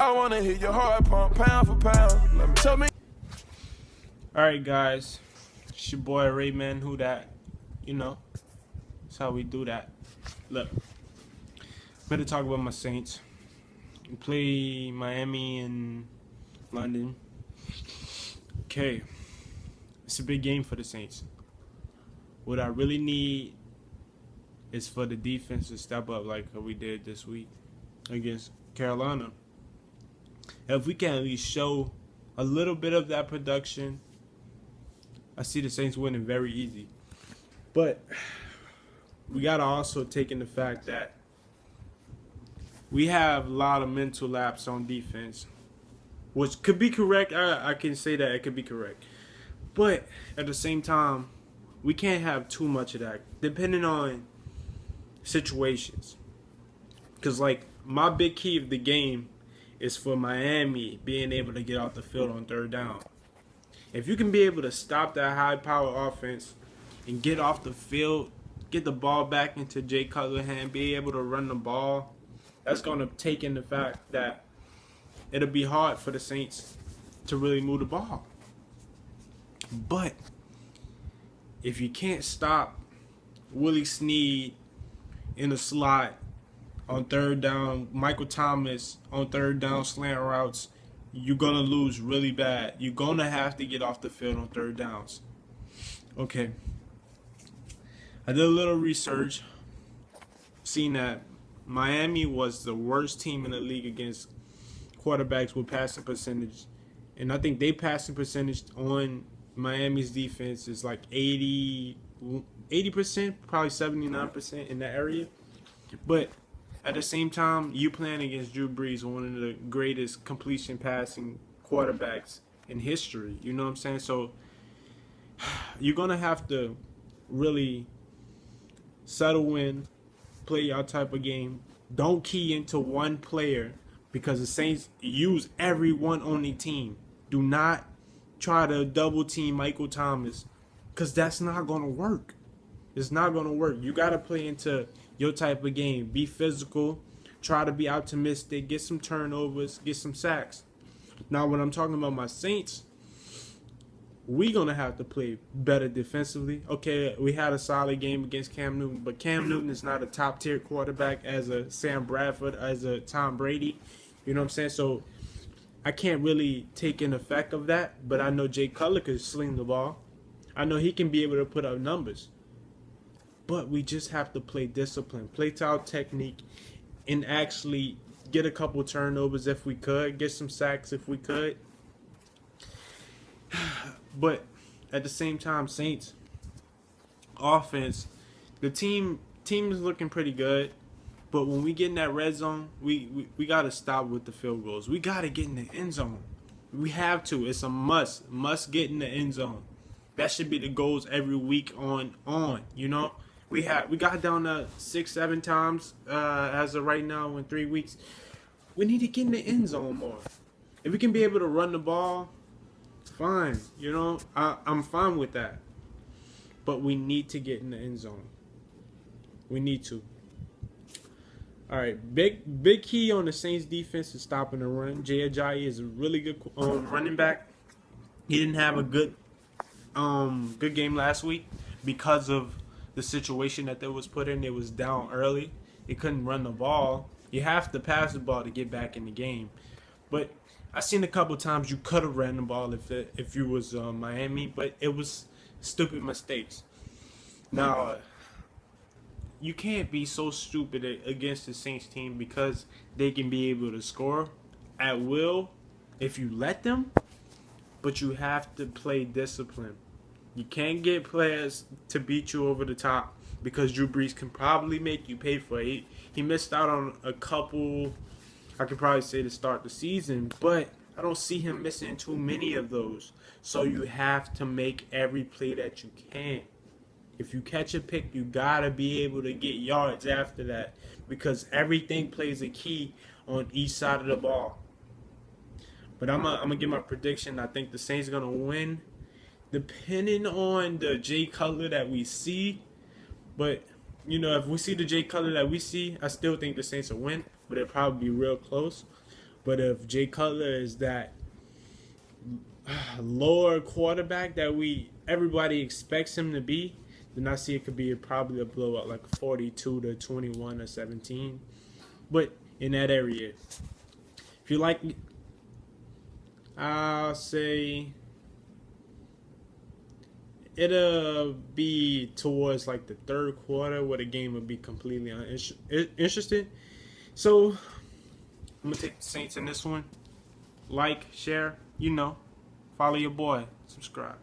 I wanna hear your heart pump pound for pound. Let me tell me. Alright guys, it's your boy Rayman, who that, you know, that's how we do that. Look, I'm going to talk about my Saints. We play Miami and London. Okay, it's a big game for the Saints. What I really need is for the defense to step up like we did this week against Carolina. If we can at least show a little bit of that production, I see the Saints winning very easy. But we got to also take in the fact that we have a lot of mental lapse on defense, which could be correct. I can say that it could be correct. But at the same time, we can't have too much of that, depending on situations. Because, like, my big key of the game is for Miami being able to get off the field on third down. If you can be able to stop that high-power offense and get off the field, get the ball back into Jay Cutler's hand, be able to run the ball, that's going to take in the fact that it'll be hard for the Saints to really move the ball. But if you can't stop Willie Snead in the slot on third down, Michael Thomas on third down slant routes, you're going to lose really bad. You're going to have to get off the field on third downs. Okay. I did a little research, seeing that Miami was the worst team in the league against quarterbacks with passing percentage. And I think they passing percentage on Miami's defense is like 80%, probably 79% in that area. But at the same time, you playing against Drew Brees, one of the greatest completion passing quarterbacks in history. You know what I'm saying? So you're going to have to really settle in, play your type of game. Don't key into one player, because the Saints use everyone on the team. Do not try to double team Michael Thomas, because that's not going to work. It's not going to work. You got to play into your type of game. Be physical. Try to be optimistic. Get some turnovers. Get some sacks. Now, when I'm talking about my Saints, we're going to have to play better defensively. Okay, we had a solid game against Cam Newton, but Cam Newton is not a top-tier quarterback as a Sam Bradford, as a Tom Brady. You know what I'm saying? So I can't really take an effect of that, but I know Jay Cutler can sling the ball. I know he can be able to put up numbers. But we just have to play discipline, play to our technique, and actually get a couple turnovers if we could, get some sacks if we could. But at the same time, Saints offense, the team is looking pretty good. But when we get in that red zone, we got to stop with the field goals. We got to get in the end zone. We have to. It's a must. Must get in the end zone. That should be the goals every week on, you know. We got down to 6-7 times as of right now in 3 weeks. We need to get in the end zone more. If we can be able to run the ball, fine. You know, I'm fine with that. But we need to get in the end zone. We need to. All right, big key on the Saints defense is stopping the run. Jay Ajayi is a really good running back. He didn't have a good game last week because of the situation that they was put in. It was down early. They couldn't run the ball. You have to pass the ball to get back in the game. But I seen a couple times you could have ran the ball if you was Miami, but it was stupid mistakes. Now, you can't be so stupid against the Saints team, because they can be able to score at will if you let them, but you have to play discipline. You can't get players to beat you over the top, because Drew Brees can probably make you pay for it. He missed out on a couple, I could probably say, to start the season, but I don't see him missing too many of those. So you have to make every play that you can. If you catch a pick, you got to be able to get yards after that, because everything plays a key on each side of the ball. But I'm gonna give my prediction. I think the Saints are going to win, depending on the Jay Cutler that we see. But, you know, if we see the Jay Cutler that we see, I still think the Saints will win, but it'll probably be real close. But if Jay Cutler is that lower quarterback that everybody expects him to be, then I see it could be probably a blowout, like 42-21 or 17. But in that area, if you like, I'll say it'll be towards like the third quarter where the game will be completely interested. So I'm gonna take the Saints in this one. Like, share, follow your boy, subscribe.